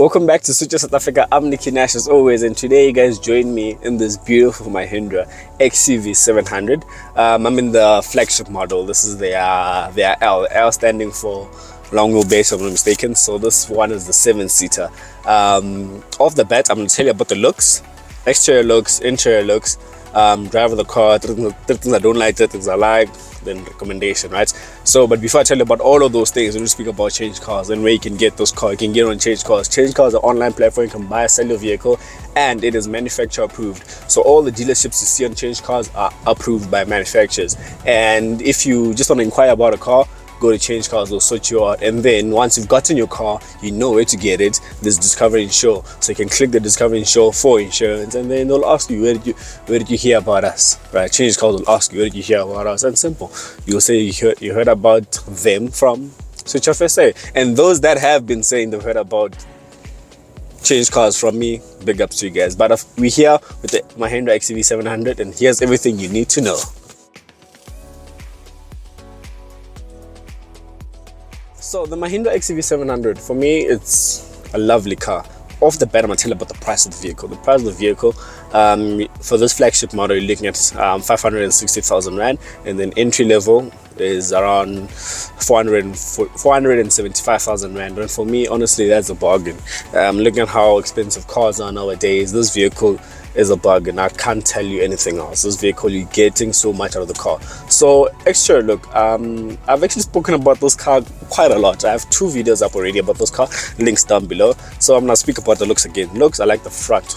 Welcome back to Switcher South Africa. I'm Nicky Nash as always, and today you guys join me in this beautiful Mahindra XUV700. I'm in the flagship model. This is their L standing for long wheelbase, if I'm not mistaken. So this one is the 7-seater. Off the bat, I'm going to tell you about the looks, exterior looks, interior looks, drive of the car, things I don't like, things I like, then recommendation, right? So, but before I tell you about all of those things, I'm going to speak about Change Cars and where you can get those cars. You can get on Change Cars. Change Cars are an online platform. You can buy and sell your vehicle, and it is manufacturer approved. So all the dealerships you see on Change Cars are approved by manufacturers. And if you just want to inquire about a car, go to Change Cars, they'll sort you out. And then once you've gotten your car, you know where to get it. There's Discover Insure, so you can click the Discover Insure for insurance, and then they'll ask you, where did you hear about us, right? Change Cars will ask you, where did you hear about us? And simple, you'll say you heard about them from Switch Off SA. And those that have been saying they've heard about Change Cars from me, big ups to you guys. But we're here with the Mahindra XUV700, and here's everything you need to know. So the Mahindra XUV700, for me, it's a lovely car. Off the bat, I'm going to tell you about the price of the vehicle. The price of the vehicle, for this flagship model, you're looking at 560,000 Rand, and then entry level is around 475,000 Rand. And for me, honestly, that's a bargain. Looking at how expensive cars are nowadays, this vehicle is a bargain. I can't tell you anything else. This vehicle, you're getting so much out of the car. So exterior look, I've actually spoken about this car quite a lot. I have 2 videos up already about this car, links down below. So I'm gonna speak about the looks again. Looks, I like the front.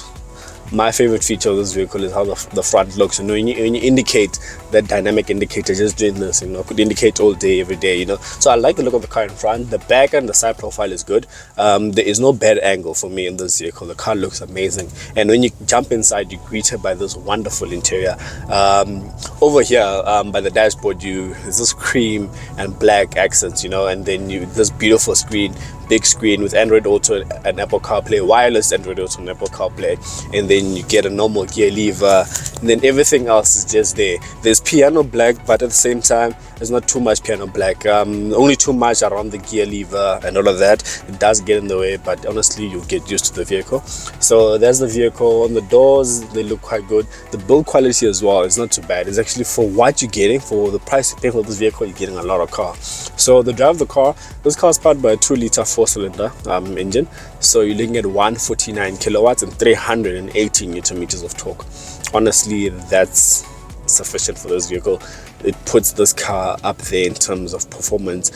My favorite feature of this vehicle is how the front looks. You know, when you indicate that dynamic indicator, just doing this, you know, could indicate all day, every day, you know. So I like the look of the car in front. The back and the side profile is good. There is no bad angle for me in this vehicle. The car looks amazing. And when you jump inside, you're greeted by this wonderful interior. Over here, by the dashboard, there's this cream and black accents, you know, and then this beautiful screen, big screen with Android Auto and Apple CarPlay, wireless Android Auto and Apple CarPlay, and then you get a normal gear lever, and then everything else is just there. There's piano black, but at the same time, there's not too much piano black. Only too much around the gear lever and all of that. It does get in the way, but honestly, you'll get used to the vehicle. So there's the vehicle. On the doors, they look quite good. The build quality as well is not too bad. It's actually, for what you're getting, for the price you pay for this vehicle, you're getting a lot of car. So the drive of the car, this car is powered by a 2-liter 4-cylinder engine. So you're looking at 149 kilowatts and 380 newton meters of torque. Honestly, that's sufficient for this vehicle. It puts this car up there in terms of performance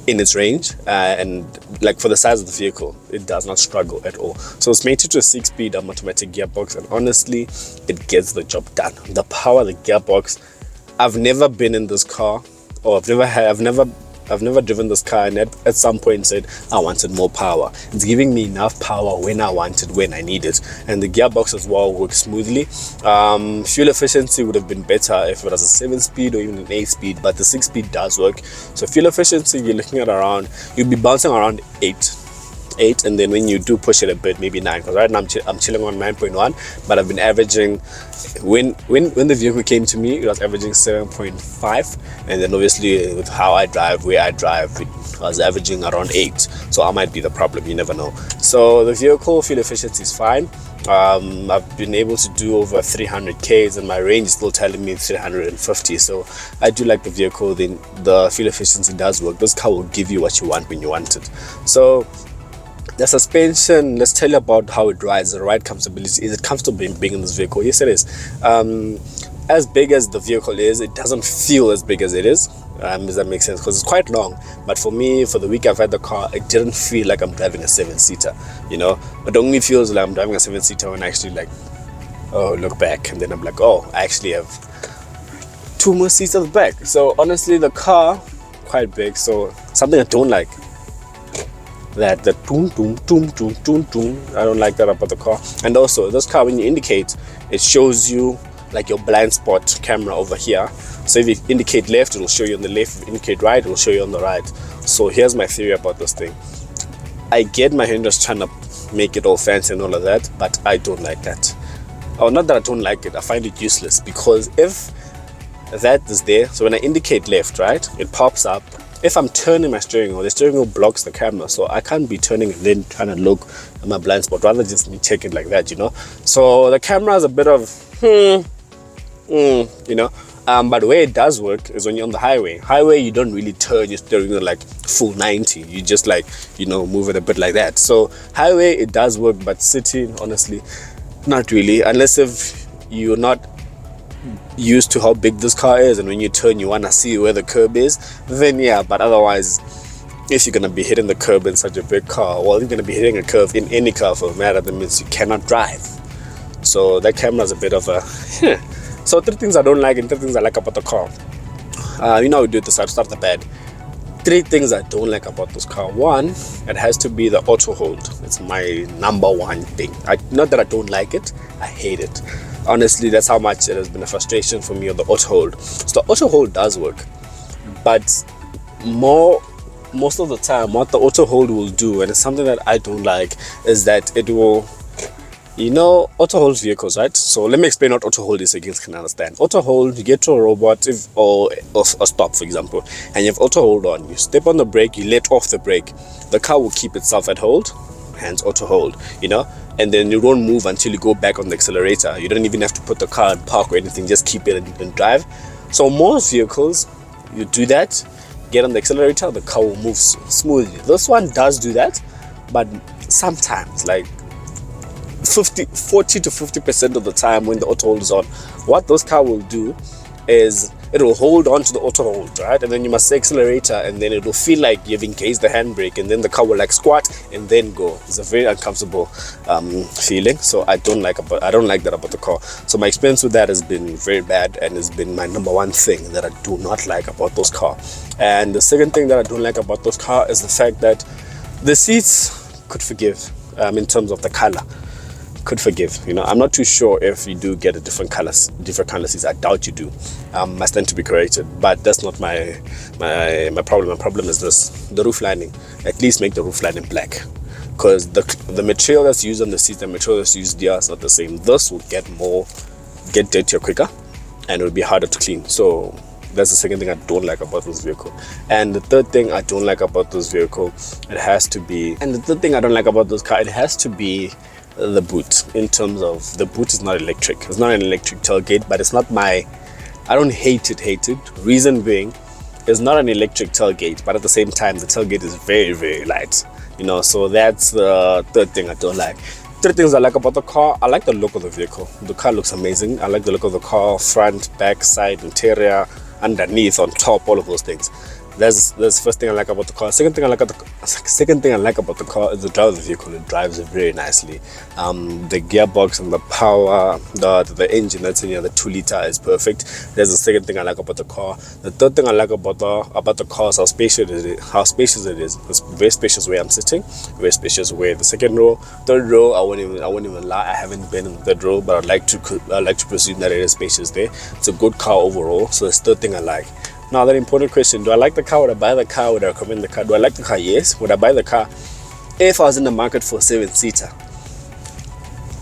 in its range, and like for the size of the vehicle, it does not struggle at all. So it's mated to a 6-speed automatic gearbox, and honestly, it gets the job done. The power of the gearbox, I've never been in this car, or I've never driven this car and at some point said I wanted more power. It's giving me enough power when I want it, when I need it. And the gearbox as well works smoothly. Fuel efficiency would have been better if it was a 7-speed or even an 8-speed, but the 6-speed does work. So fuel efficiency, you're looking at around, you'll be bouncing around 8, and then when you do push it a bit, maybe 9, because right now I'm chilling on 9.1, but I've been averaging, when the vehicle came to me, it was averaging 7.5, and then obviously with how I drive, where I drive, I was averaging around 8, so I might be the problem, you never know. So the vehicle fuel efficiency is fine. I've been able to do over 300 Ks, and my range is still telling me 350, so I do like the vehicle. Then the fuel efficiency does work. This car will give you what you want when you want it. So the suspension, let's tell you about how it rides. The ride comfortability. Is it comfortable being in this vehicle? Yes, it is. As big as the vehicle is, it doesn't feel as big as it is. Does that make sense? Because it's quite long. But for me, for the week I've had the car, it didn't feel like I'm driving a 7-seater. You know, it only feels like I'm driving a 7-seater when I actually look back, and then I'm like, oh, I actually have 2 more seats at the back. So honestly, the car quite big. So something I don't like. That boom boom boom boom boom boom. I don't like that about the car. And also this car, when you indicate, it shows you like your blind spot camera over here. So if you indicate left, it will show you on the left. If you indicate right, it will show you on the right. So here's my theory about this thing. I get Mahindra's trying to make it all fancy and all of that, but I don't like that. Or not that I don't like it, I find it useless, because if that is there, so when I indicate left, right, it pops up if I'm turning my steering wheel, the steering wheel blocks the camera, so I can't be turning and then trying to look at my blind spot, rather just me take it like that, you know. So the camera is a bit of you know. But where it does work is when you're on the highway. You don't really turn your steering wheel like full 90, you just like, you know, move it a bit like that. So highway it does work, but city, honestly, not really, unless if you're not used to how big this car is, and when you turn you want to see where the curb is, then yeah. But otherwise, if you're going to be hitting the curb in such a big car, well, you're going to be hitting a curve in any car for a matter, that means you cannot drive. So that camera is a bit of a So 3 things I don't like and 3 things I like about the car. You know, we do this, I'll start the bad. 3 things I don't like about this car. 1, it has to be the auto hold. It's my number 1 thing. Not that I don't like it, I hate it. Honestly, that's how much it has been a frustration for me on the auto hold. So the auto hold does work, but most of the time what the auto hold will do, and it's something that I don't like, is that it will, you know, auto hold vehicles, right? So let me explain what auto hold is so you guys can understand. Auto hold, you get to a robot or a stop, for example, and you have auto hold on. You step on the brake, you let off the brake, the car will keep itself at hold, hence auto hold, you know, and then you won't move until you go back on the accelerator. You don't even have to put the car in park or anything, just keep it and drive. So most vehicles, you do that, get on the accelerator, the car will move smoothly. This one does do that, but sometimes, like 40 to 50% of the time when the auto hold is on, what this car will do is it will hold on to the auto hold, right? And then you must say accelerator, and then it will feel like you've engaged the handbrake, and then the car will like squat and then go. It's a very uncomfortable feeling. So I don't like that about the car. So my experience with that has been very bad, and has been my number 1 thing that I do not like about those car. And the second thing that I don't like about those car is the fact that the seats could forgive, in terms of the color. Could forgive, you know. I'm not too sure if you do get a different color seats. I doubt you do. I stand to be corrected, but that's not my problem. My problem is this: the roof lining. At least make the roof lining black, because the material that's used on the seats, the material that's used there is not the same. This will get dirtier quicker, and it will be harder to clean. So that's the second thing I don't like about this vehicle. And the third thing I don't like about this vehicle, it has to be the boot. In terms of the boot, is not electric. It's not an electric tailgate, but it's not I don't hate it. Reason being, it's not an electric tailgate, but at the same time the tailgate is very, very light, you know. So that's the third thing I don't like. 3 things I like about the car. I like the look of the vehicle. The car looks amazing. I like the look of the car, front, back, side, interior, underneath, on top, all of those things. That's the first thing I like about the car. Second thing I like about the car is the drive of the vehicle. It drives very nicely. The gearbox and the power, the engine that's in here, the 2-liter, is perfect. That's the second thing I like about the car. The third thing I like about the car is how spacious it is. It's very spacious where I'm sitting, very spacious where the third row. I won't even lie, I haven't been in the third row, but I like to presume that it is spacious there. It's a good car overall. So that's the third thing I like. Now, that important question: do I like the car? Would I buy the car? Would I recommend the car? Do I like the car? Yes. Would I buy the car? If I was in the market for a 7-seater,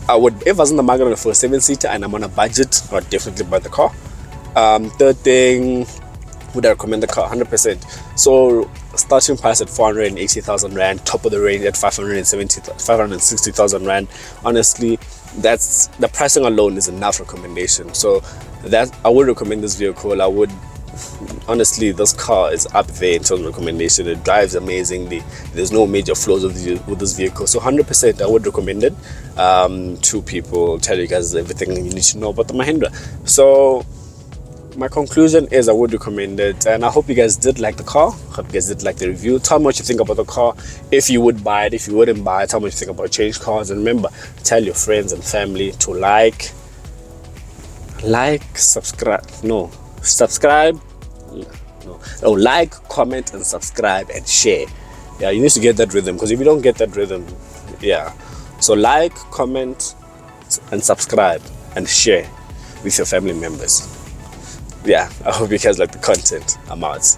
I would. If I was in the market for a 7-seater and I'm on a budget, I would definitely buy the car. Third thing, would I recommend the car? 100%. So starting price at 480,000 rand, top of the range at 560,000 rand. Honestly, that's the pricing alone is enough recommendation. So that I would recommend this vehicle. I would. Honestly, this car is up there in terms of recommendation. It drives amazingly. There's no major flaws with this vehicle. So 100% I would recommend it to people. Tell you guys everything you need to know about the Mahindra. So my conclusion is I would recommend it, and I hope you guys did like the car. Hope you guys did like the review. Tell me what you think about the car. If you would buy it, if you wouldn't buy it, tell me what you think about change cars. And remember, tell your friends and family to like, comment, and subscribe and share. Yeah, you need to get that rhythm, because if you don't get that rhythm, yeah. So like, comment, and subscribe and share with your family members. Yeah, I hope you guys like the content. I'm out.